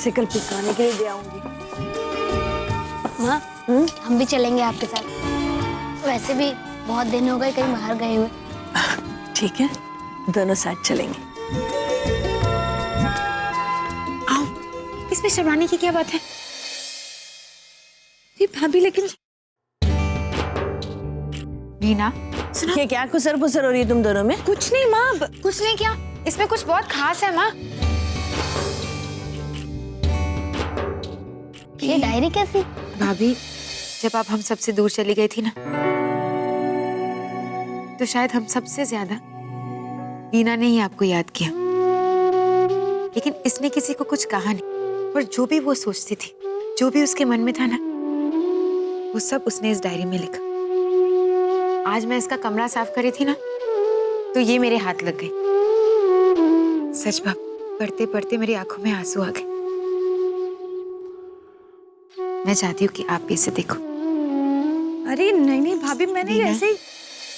इसे कल पिसवाने के लिए दे आऊंगी। माँ, हम भी चलेंगे आपके साथ। वैसे भी बहुत दिन हो गए कहीं बाहर गए हुए। ठीक है, दोनों साथ चलेंगे। आओ, इसमें शर्माने की क्या बात है? ये भाभी, लेकिन रीना सुनो। ये क्या खुसर पुसर हो रही है तुम दोनों में? कुछ नहीं माँ, कुछ नहीं। क्या इसमें कुछ बहुत खास है माँ? ये डायरी कैसी? भाभी, जब आप हम सबसे दूर चली गई थी ना, तो शायद हम सबसे ज्यादा रीना ने ही आपको याद किया। लेकिन इसने किसी को कुछ कहा नहीं, और जो भी वो सोचती थी, जो भी उसके मन में था ना, वो सब उसने इस डायरी में लिखा। आज मैं इसका कमरा साफ करी थी ना, तो ये मेरे हाथ लग गई। सच बात, पढ़ते पढ़ते मेरी आंखों में आंसू आ गए। मैं चाहती हूँ कि आप भी इसे देखो। अरे नहीं नहीं भाभी, मैंने ऐसे ही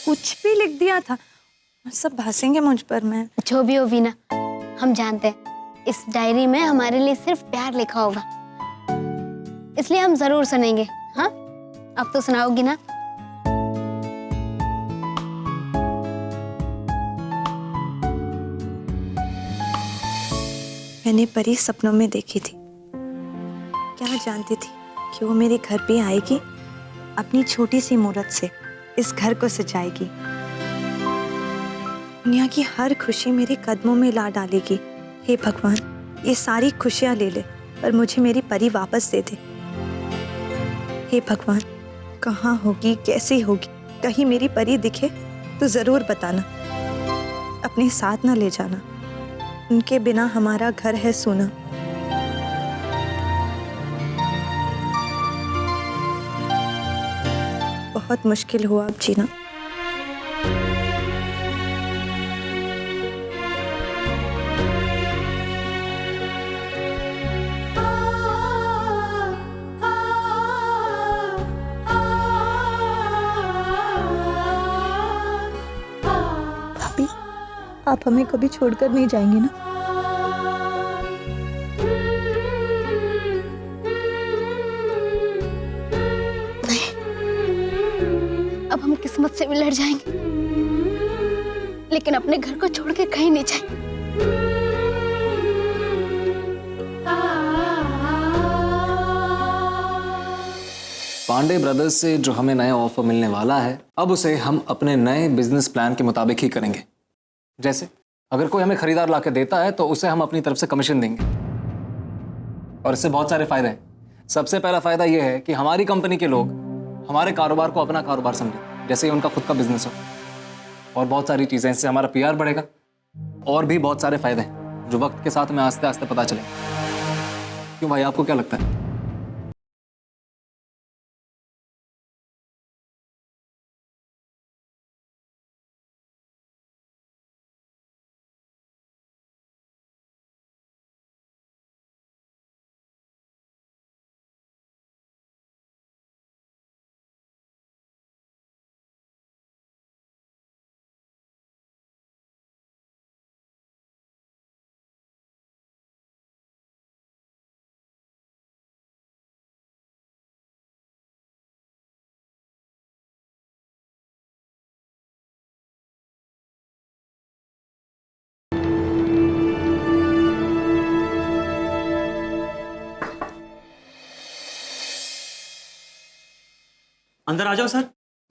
कुछ भी लिख दिया था। सब हंसेंगे मुझ पर। मैं जो भी हो वीना, हम जानते हैं इस डायरी में हमारे लिए सिर्फ प्यार लिखा होगा, इसलिए हम जरूर सुनेंगे। हाँ, अब तो सुनाओगी ना? मैंने परी सपनों में देखी थी। क्या जानती थी कि वो मेरे घर पे आएगी, अपनी छोटी सी मूरत से इस घर को सजाएगी, दुनिया की हर खुशी मेरे कदमों में ला डालेगी। हे भगवान, ये सारी खुशियां ले ले, पर मुझे मेरी परी वापस दे दे। हे भगवान, कहाँ होगी, कैसी होगी, कहीं मेरी परी दिखे तो जरूर बताना, अपने साथ ना ले जाना। उनके बिना हमारा घर है सूना। बहुत मुश्किल हुआ अब जीना। भाभी, आप हमें कभी छोड़कर नहीं जाएंगे ना? अब हम किस्मत से भी लड़ जाएंगे, लेकिन अपने घर को छोड़ के कहीं नहीं जाएंगे। पांडे ब्रदर्स से जो हमें नया ऑफर मिलने वाला है, अब उसे हम अपने नए बिजनेस प्लान के मुताबिक ही करेंगे। जैसे अगर कोई हमें खरीदार लाके देता है तो उसे हम अपनी तरफ से कमीशन देंगे, और इससे बहुत सारे फायदे हैं। सबसे पहला फायदा यह है कि हमारी कंपनी के लोग हमारे कारोबार को अपना कारोबार समझे, जैसे उनका खुद का बिजनेस हो। और बहुत सारी चीजें, इससे हमारा पीआर बढ़ेगा, और भी बहुत सारे फायदे हैं जो वक्त के साथ में आस्ते आस्ते पता चलेंगे। क्यों भाई, आपको क्या लगता है? अंदर आ जाओ sir.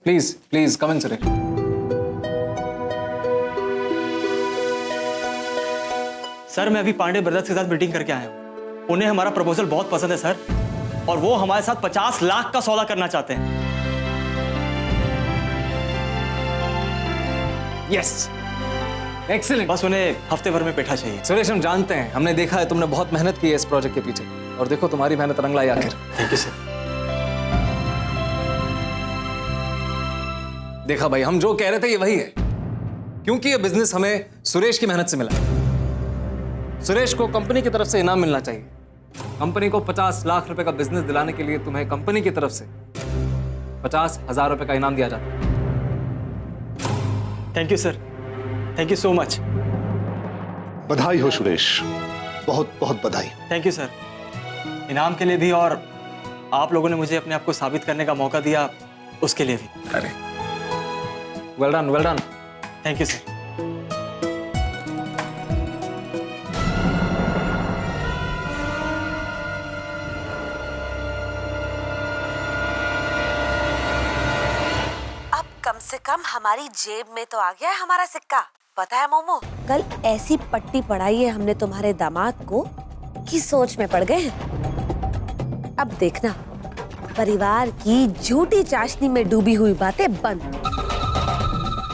Please please come in Suresh. Sir, मैं अभी पांडे ब्रदर्स के साथ मीटिंग करके आया हूँ। उन्हें हमारा प्रपोजल बहुत पसंद है सर, और वो हमारे साथ 50 लाख का सौदा करना चाहते हैं। Yes, excellent. बस उन्हें हफ्ते भर में बैठा चाहिए। सुरेश, हम जानते हैं, हमने देखा है तुमने बहुत मेहनत की है इस प्रोजेक्ट के पीछे, और देखो तुम्हारी मेहनत रंग लाई आखिर। Thank you sir. देखा भाई, हम जो कह रहे थे ये वही है, क्योंकि ये बिजनेस हमें सुरेश की मेहनत से मिला। सुरेश को कंपनी की तरफ से इनाम मिलना चाहिए। कंपनी को 50 लाख रुपए का बिजनेस दिलाने के लिए तुम्हें कंपनी की तरफ से 50,000 रुपए का इनाम दिया जाता है। Thank you sir, thank you so much. बधाई हो सुरेश, बहुत बहुत बधाई। Thank you sir. इनाम के लिए भी और आप लोगों ने मुझे अपने आप को साबित करने का मौका दिया उसके लिए भी। अरे well done, well done. Thank you sir. अब कम से कम हमारी जेब में तो आ गया है हमारा सिक्का। पता है मोमो, कल ऐसी पट्टी पढ़ाई है हमने तुम्हारे दामाद को कि सोच में पड़ गए हैं। अब देखना, परिवार की झूठी चाशनी में डूबी हुई बातें बंद,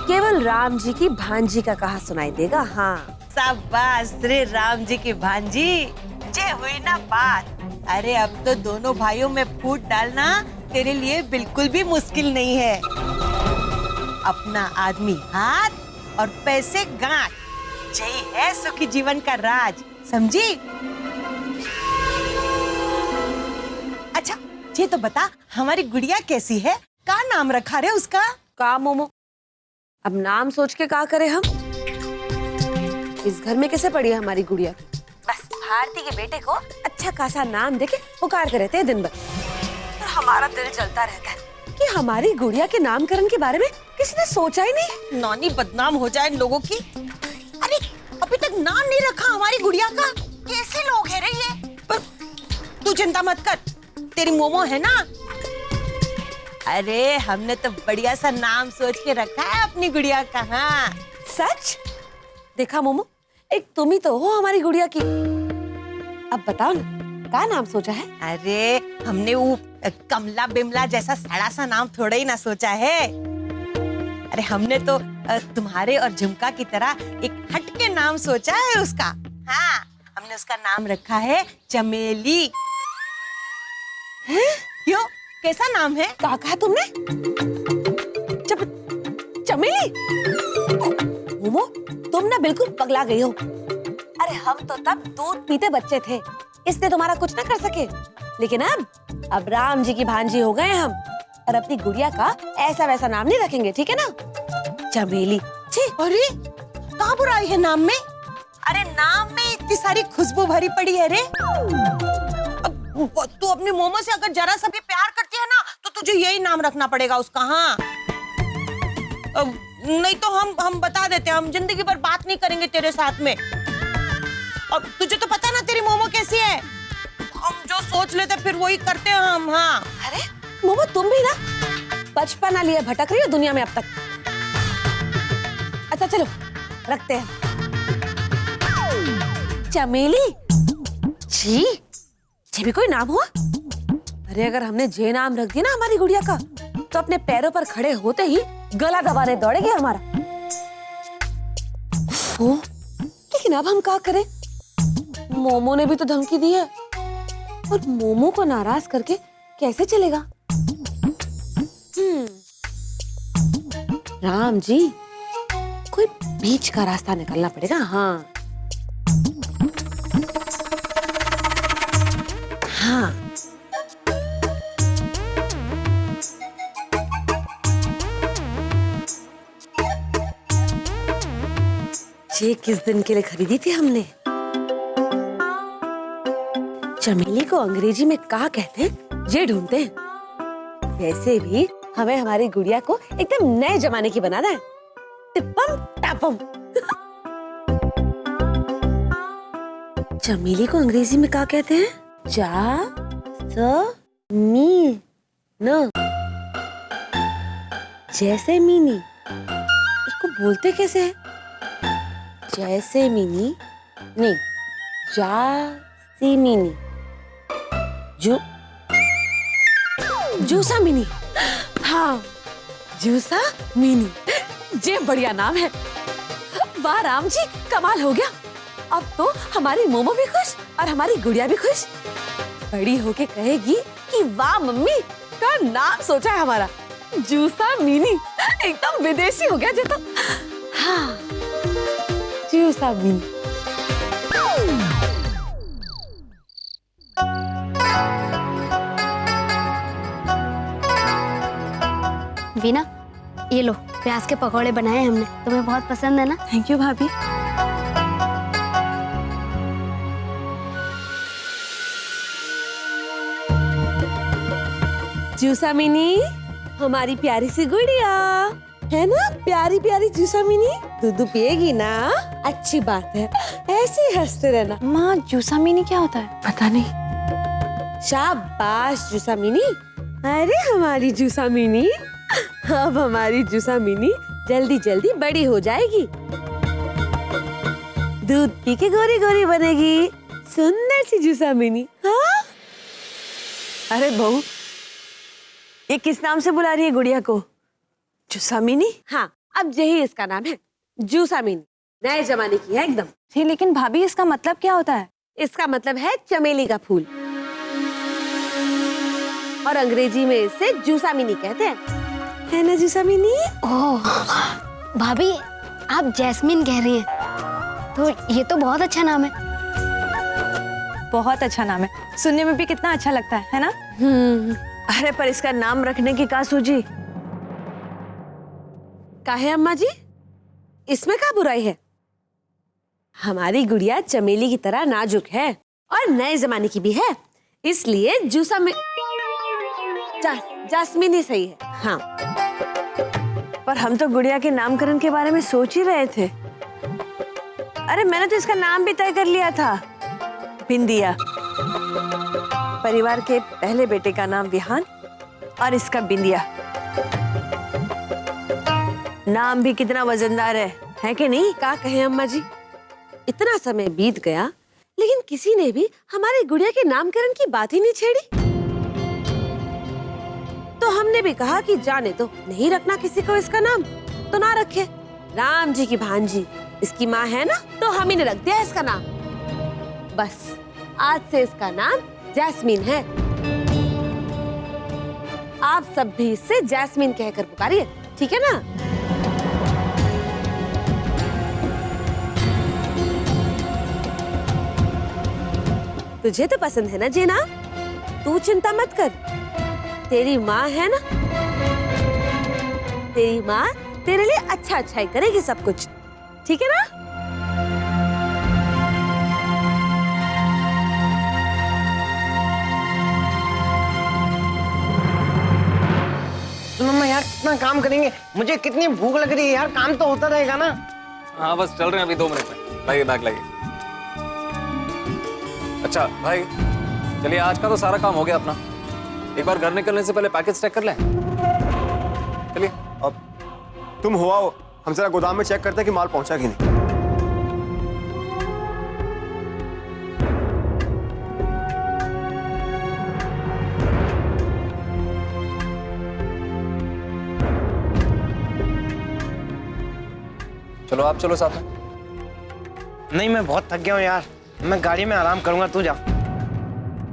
केवल राम जी की भांजी का कहा सुनाई देगा। हाँ, शाबाश रे राम जी की भांजी, जे हुई ना बात। अरे अब तो दोनों भाइयों में फूट डालना तेरे लिए बिल्कुल भी मुश्किल नहीं है। अपना आदमी हाथ और पैसे गांठ, यही है सुखी जीवन का राज, समझी? अच्छा ये तो बता, हमारी गुड़िया कैसी है? क्या नाम रखा रे उसका? का मोमो, अब नाम सोच के क्या करे हम? इस घर में कैसे पड़ी है हमारी गुड़िया? बस भारती के बेटे को अच्छा खासा नाम देके पुकार कर रहते हैं दिन भर, और हमारा दिल जलता रहता है कि हमारी गुड़िया के नामकरण के बारे में किसी ने सोचा ही नहीं। नानी बदनाम हो जाए लोगों की। अरे अभी तक नाम नहीं रखा हमारी गुड़िया का। कैसे लोग है रे ये? पर तू चिंता मत कर, तेरी मोमो है ना। अरे हमने तो बढ़िया सा नाम सोच के रखा है अपनी गुड़िया का। हाँ सच? देखा मोमो, एक तुम ही तो हो हमारी गुड़िया की। अब बताओ ना, क्या नाम सोचा है? अरे हमने वो कमला बिमला जैसा सड़ा सा नाम थोड़ा ही ना सोचा है। अरे हमने तो तुम्हारे और झुमका की तरह एक हटके नाम सोचा है उसका। हाँ, हमने उसका नाम रखा है चमेली। क्यों, कैसा नाम है? क्या कहा तुमने? चमेली? मोमो, तुम ना बिल्कुल पगला गई हो। अरे हम तो तब दूध पीते बच्चे थे, इसलिए तुम्हारा कुछ ना कर सके। लेकिन अब राम जी की भांजी हो गए हम, और अपनी गुड़िया का ऐसा वैसा नाम नहीं रखेंगे, ठीक है ना? चमेली। छी, अरे कहाँ बुराई है नाम में? अरे नाम में इतनी सारी खुशबू भरी पड़ी है रे। अब तू अपनी मोमो से अगर जरा सा भी प्यार करती है ना, तो तुझे यही नाम रखना पड़ेगा उसका। हाँ, नहीं तो हम बता देते हैं, हम जिंदगी भर बात नहीं करेंगे तेरे साथ में। और तुझे तो पता ना तेरी मोमो कैसी है, हम जो सोच लेते फिर वही करते हैं हम। हाँ, अरे मोमो, तुम भी ना बचपना लिए भटक रही हो दुनिया में अब तक। अच्छा चलो रखते हैं चमेली। छी, ये भी कोई नाम हुआ? अरे अगर हमने जे नाम रख दिया ना हमारी गुड़िया का, तो अपने पैरों पर खड़े होते ही गला दबाने दौड़ेगी हमारा। लेकिन अब हम क्या करें? मोमो ने भी तो धमकी दी है, और मोमो को नाराज करके कैसे चलेगा? राम जी, कोई बीच का रास्ता निकलना पड़ेगा। हाँ हाँ, ये किस दिन के लिए खरीदी थी हमने? चमेली को अंग्रेजी में क्या कहते हैं, ये ढूंढते हैं। वैसे भी हमें हमारी गुड़िया को एकदम नए जमाने की बनाना है। टिप्पम टापम। चमेली को अंग्रेजी में क्या कहते हैं? जैसे मीनी। इसको बोलते कैसे है? जैसे मीनी नहीं, जासी मीनी। जूसा मिनी। हाँ, जूसा मिनी, ये बढ़िया नाम है। वाह राम जी, कमाल हो गया। अब तो हमारी मोमो भी खुश और हमारी गुड़िया भी खुश। बड़ी होके कहेगी कि वाह मम्मी, क्या नाम सोचा है हमारा, जूसा मिनी। एकदम विदेशी हो गया ये तो। हाँ, जूसा मिनी। वीना, ये लो प्याज के पकौड़े बनाए हमने, तुम्हें बहुत पसंद है ना? थैंक यू भाभी। जूसा मिनी, हमारी प्यारी सी गुड़िया है ना, प्यारी प्यारी जूसा मिनी, दूध पिएगी ना, अच्छी बात है, ऐसे ही हंसते रहना। माँ जूसा मिनी क्या होता है? पता नहीं। शाबाश जूसा मिनी, अरे हमारी जूसा मिनी, अब हमारी जूसा मिनी जल्दी जल्दी बड़ी हो जाएगी, दूध पी के गोरी गोरी बनेगी, सुंदर सी जूसा मिनी। हाँ? अरे बहू, ये किस नाम से बुला रही है गुड़िया को? जुसामिनी? हाँ, अब यही इसका नाम है, जूसा मिनी, नए जमाने की है एकदम। जी लेकिन भाभी इसका मतलब क्या होता है? इसका मतलब है चमेली का फूल, और अंग्रेजी में इसे जूसा मिनी कहते हैं, है ना जूसा मिनी? ओह भाभी, आप जैस्मिन कह रही हैं, तो ये तो बहुत अच्छा नाम है। बहुत अच्छा नाम है, सुनने में भी कितना अच्छा लगता है ना? अरे पर इसका नाम रखने की का सूझी? काहे अम्मा जी, इसमें क्या बुराई है? हमारी गुड़िया चमेली की तरह नाजुक है और नए जमाने की भी है, इसलिए जूसा में जास्मिन ही सही है। हाँ, पर हम तो गुड़िया के नामकरण के बारे में सोच ही रहे थे। अरे मैंने तो इसका नाम भी तय कर लिया था, बिंदिया। परिवार के पहले बेटे का नाम विहान और इसका बिंदिया। नाम भी कितना वजनदार है कि नहीं? क्या कहे अम्मा जी, इतना समय बीत गया लेकिन किसी ने भी हमारी गुड़िया के नामकरण की बात ही नहीं छेड़ी। तो हमने भी कहा कि जाने तो नहीं रखना किसी को इसका नाम, तो ना रखे। राम जी की भांजी इसकी माँ है ना, तो हम ही ने रख दिया इसका नाम। बस आज से इसका नाम जैस्मिन है। आप सब भी इससे जैस्मिन कहकर पुकारिए, ठीक है ना? तुझे तो पसंद है ना जे नाम, तू चिंता मत कर, तेरी माँ है ना, तेरी माँ तेरे लिए अच्छा अच्छा ही करेगी सब कुछ, ठीक है ना? तो मम्मा यार कितना काम करेंगे, मुझे कितनी भूख लग रही है यार, काम तो होता रहेगा ना। हाँ बस चल रहे हैं, अभी 2 मिनट में लाइए बैग लाइए। अच्छा भाई चलिए, आज का तो सारा काम हो गया अपना। एक बार घर निकलने से पहले पैकेज चेक कर लें। चलिए। अब तुम हो आओ, हम जरा गोदाम में चेक करते हैं कि माल पहुंचा कि नहीं। चलो आप चलो साथ में। नहीं मैं बहुत थक गया हूँ यार, मैं गाड़ी में आराम करूंगा, तू जा।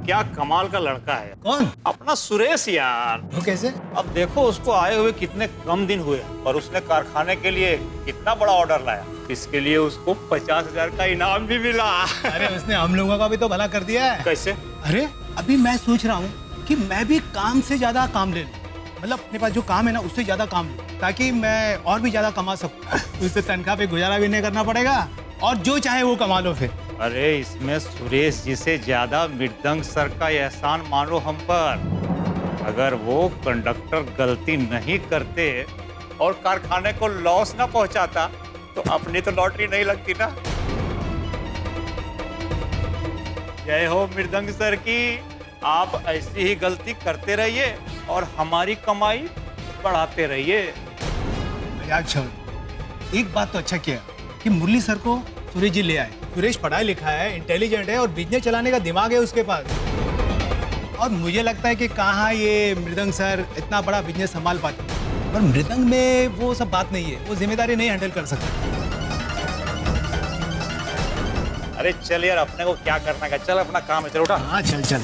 क्या कमाल का लड़का है। कौन? अपना सुरेश यार। वो कैसे? अब देखो उसको आए हुए कितने कम दिन हुए और उसने कारखाने के लिए कितना बड़ा ऑर्डर लाया। इसके लिए उसको 50,000 का इनाम भी मिला। अरे उसने हम लोगों का भी तो भला कर दिया है। कैसे? अरे अभी मैं सोच रहा हूँ कि मैं भी काम से ज्यादा काम ले लूं, मतलब अपने पास जो काम है ना उससे ज्यादा काम लूं, ताकि मैं और भी ज्यादा कमा सकूं। उससे तनख्वाह पे गुजारा भी नहीं करना पड़ेगा और जो चाहे वो कमा लो फिर। अरे इसमें सुरेश जी से ज्यादा मृदंग सर का एहसान मानो हम पर। अगर वो कंडक्टर गलती नहीं करते और कारखाने को लॉस ना पहुंचाता तो अपनी तो लॉटरी नहीं लगती ना। जय हो मृदंग सर की। आप ऐसी ही गलती करते रहिए और हमारी कमाई बढ़ाते रहिए। मजाक छोड़, एक बात तो अच्छा किया कि मुरली सर को सुरेश जी ले आए। सुरेश पढ़ा लिखा है, इंटेलिजेंट है और बिजनेस चलाने का दिमाग है उसके पास। और मुझे लगता है कि कहाँ ये मृदंग सर इतना बड़ा बिजनेस संभाल पाते, पर मृदंग में वो सब बात नहीं है, वो जिम्मेदारी नहीं हैंडल कर सकता। अरे चल यार, अपने को क्या करना है, चल अपना काम है, चल उठा। हाँ चल चल।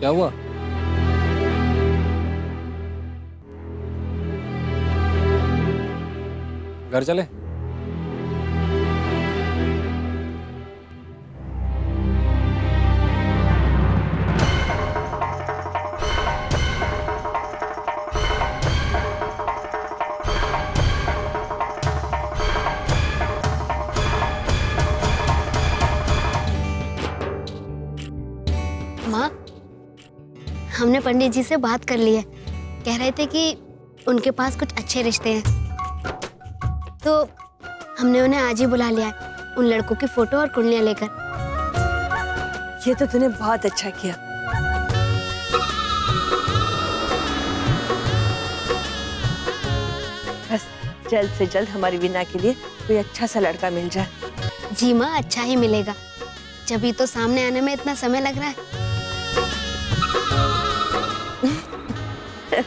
क्या हुआ? घर चले? माँ, हमने पंडित जी से बात कर ली है। कह रहे थे कि उनके पास कुछ अच्छे रिश्ते हैं, तो हमने उन्हें आज ही बुला लिया है उन लड़कों की फोटो और कुंडलियां लेकर। ये तो तूने बहुत अच्छा किया। बस जल्द से जल्द हमारी वीना के लिए कोई अच्छा सा लड़का मिल जाए। जी माँ, अच्छा ही मिलेगा, जब तो सामने आने में इतना समय लग रहा है।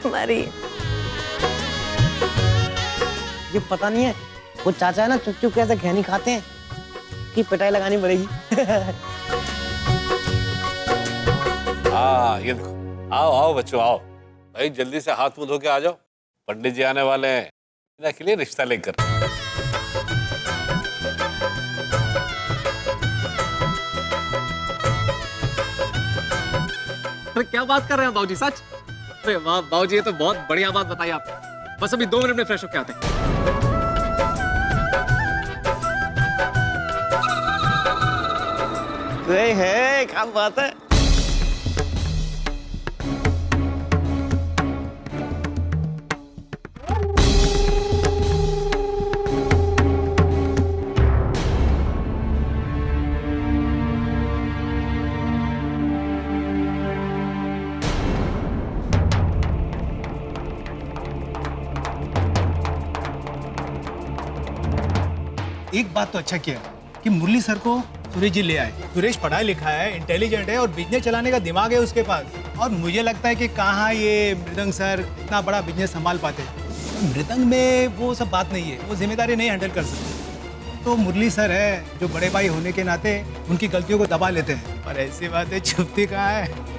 हमारी ये पता नहीं है, वो चाचा है ना, चुप चुप कैसे खैनी खाते हैं कि पिटाई लगानी पड़ेगी। हाँ, ये देखो, आओ आओ बच्चों आओ, भाई जल्दी से हाथ मुंह धो के आ जाओ, पंडित जी आने वाले हैं वीना के लिए रिश्ता लेकर। अरे क्या बात कर रहे हैं बाबूजी, सच? अरे वाह बाबूजी, ये तो बहुत बढ़िया बात बताई आपने। बस अभी 2 मिनट में फ्रेश होके आते हैं। है क्या बात है। एक बात तो अच्छा किया कि मुरली सर को सुरेश जी ले आए। सुरेश पढ़ा लिखा है, इंटेलिजेंट है और बिजनेस चलाने का दिमाग है उसके पास। और मुझे लगता है कि कहाँ ये मृदंग सर इतना बड़ा बिजनेस संभाल पाते। मृदंग में वो सब बात नहीं है, वो जिम्मेदारी नहीं हैंडल कर सकते। तो मुरली सर है जो बड़े भाई होने के नाते उनकी गलतियों को दबा लेते हैं, पर ऐसी बातें छुपती कहाँ है।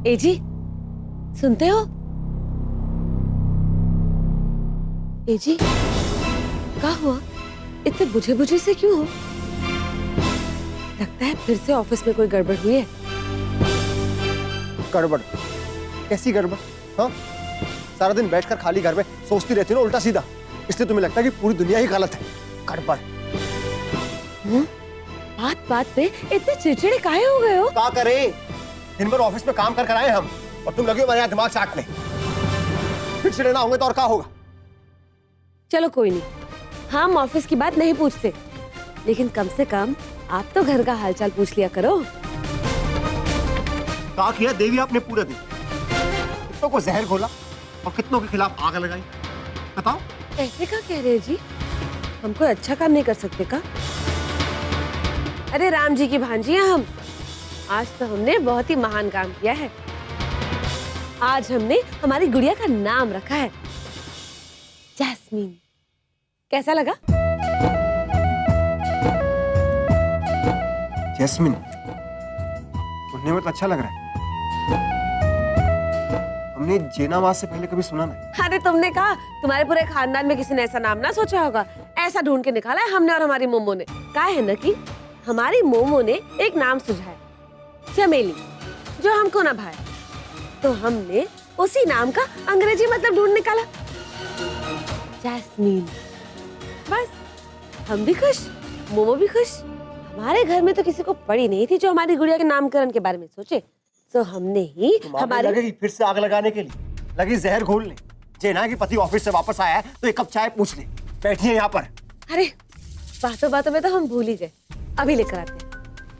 ए जी, सुनते हो? ए जी, क्या हुआ? इतने बुझे बुझे से क्यों हो? लगता है फिर से ऑफिस में कोई गड़बड़ हुई है। गड़बड़? कैसी गड़बड़? हाँ, सारा दिन बैठकर खाली घर में सोचती रहती हो ना उल्टा सीधा, इसलिए तुम्हें लगता है कि पूरी दुनिया ही गलत है। गड़बड़? बात बात पे इतने चिड़चिड़े काहे हो गए हो? क्या करें, दिन भर ऑफिस में काम कर आए हम और तुम लगे हो हमारे यहाँ दिमाग चाटने। चिड़चिड़े ना होंगे तो और क्या होगा? चलो कोई नहीं, हम ऑफिस की बात नहीं पूछते, लेकिन कम से कम आप तो घर का हालचाल पूछ लिया करो। क्या किया देवी आपने पूरे दिन? कितनों को जहर घोला और कितनों के खिलाफ आग लगाई, बताओ। ऐसे क्या कह रहे हैं जी? हम कोई अच्छा काम नहीं कर सकते का? अरे राम जी की भांजी हैं हम। आज तो हमने बहुत ही महान काम किया है। आज हमने हमारी गुड़िया का नाम रखा है जैस्मीन। कैसा लगा? जैस्मिन सुनने में तो अच्छा लग रहा है। हमने जेनावाज से पहले कभी सुना नहीं। अरे तुमने कहा तुम्हारे पूरे खानदान में किसी ने ऐसा नाम ना सोचा होगा। ऐसा ढूंढ के निकाला है हमने और हमारी मोमो ने। कहा है ना कि हमारी मोमो ने एक नाम सुझाया, चमेली, जो हमको ना भाए, तो हमने उसी नाम का अंग्रेजी मतलब ढूंढ निकाला, जैस्मीन। बस हम भी खुश, मोमो भी खुश। हमारे घर में तो किसी को पड़ी नहीं थी जो हमारी गुड़िया के नामकरण के बारे में सोचे, तो हमने ही हमारी लगी फिर से आग लगाने के लिए, लगी जहर घोलने। जेना की पति ऑफिस से वापस आया है तो एक कप चाय पूछ ले, बैठिए यहाँ पर। अरे बातों बातों में तो हम भूल ही गए, अभी लेकर आते हैं।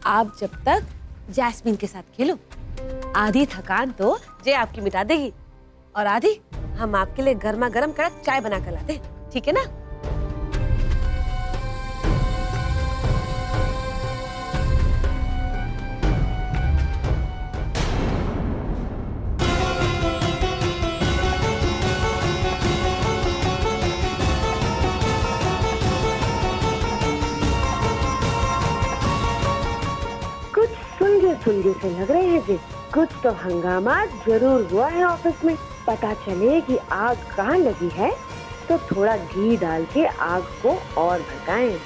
आप जब तक जैस्मीन के साथ खेलो, आधी थकान तो जे आपकी मिटा देगी और आधी हम आपके लिए गर्मा गर्म कड़क चाय बना कर लाते हैं, ठीक है ना? धीरे से लग रहे हैं जी। कुछ तो हंगामा जरूर हुआ है ऑफिस में। पता चले कि आग कहाँ लगी है तो थोड़ा घी डाल के आग को और भड़काएं।